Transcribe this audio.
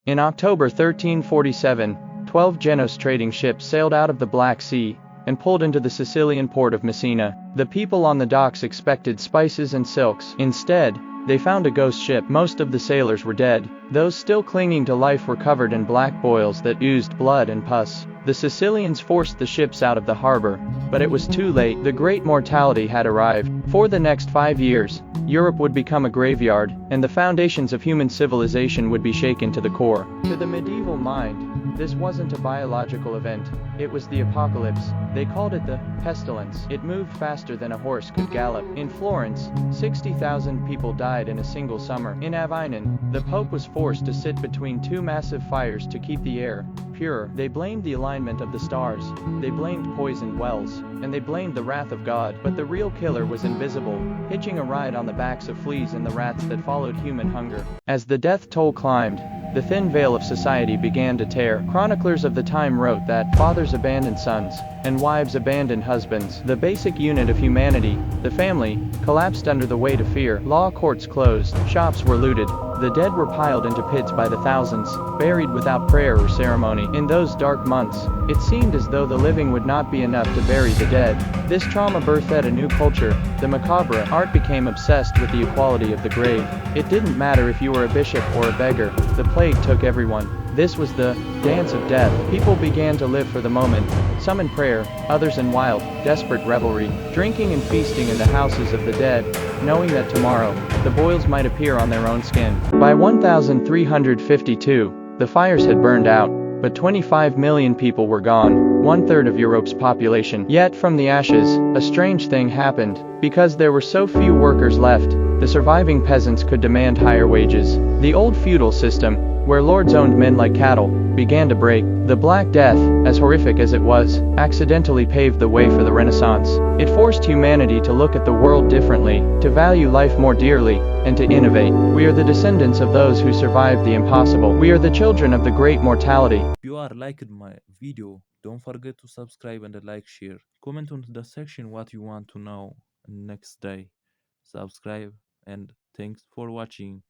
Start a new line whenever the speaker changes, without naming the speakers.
In October 1347, 12 Genos trading ships sailed out of the Black Sea and pulled into the Sicilian port of Messina. The people on the docks expected spices and silks. Instead, they found a ghost ship. Most of the sailors were dead. Those still clinging to life were covered in black boils that oozed blood and pus. The Sicilians forced the ships out of the harbor, but it was too late. The great mortality had arrived. For the next 5 years, Europe would become a graveyard, and the foundations of human civilization would be shaken to the core. To the medieval mind, this wasn't a biological event, it was the apocalypse. They called it the pestilence. It moved faster than a horse could gallop. In Florence, 60,000 people died in a single summer. In Avignon, the Pope was forced to sit between two massive fires to keep the air pure. They blamed the alignment of the stars, they blamed poisoned wells, and they blamed the wrath of God. But the real killer was invisible, hitching a ride on the backs of fleas and the rats that followed human hunger. As the death toll climbed, the thin veil of society began to tear. Chroniclers of the time wrote that fathers abandoned sons, and wives abandoned husbands. The basic unit of humanity, the family, collapsed under the weight of fear. Law courts closed, shops were looted, the dead were piled into pits by the thousands, buried without prayer or ceremony. In those dark months, it seemed as though the living would not be enough to bury the dead. This trauma birthed a new culture, the macabre. Art became obsessed with the equality of the grave. It didn't matter if you were a bishop or a beggar, the plague took everyone. This was the dance of death. People began to live for the moment, some in prayer, others in wild, desperate revelry, drinking and feasting in the houses of the dead, knowing that tomorrow, the boils might appear on their own skin. By 1352, the fires had burned out, but 25 million people were gone, 1/3 of Europe's population. Yet from the ashes, a strange thing happened. Because there were so few workers left, the surviving peasants could demand higher wages. The old feudal system, where lords owned men like cattle, began to break. The Black Death, as horrific as it was, accidentally paved the way for the Renaissance. It forced humanity to look at the world differently, to value life more dearly, and to innovate. We are the descendants of those who survived the impossible. We are the children of the great mortality.
If you are liked my video, don't forget to subscribe and like, share. Comment on the section what you want to know next day. Subscribe and thanks for watching.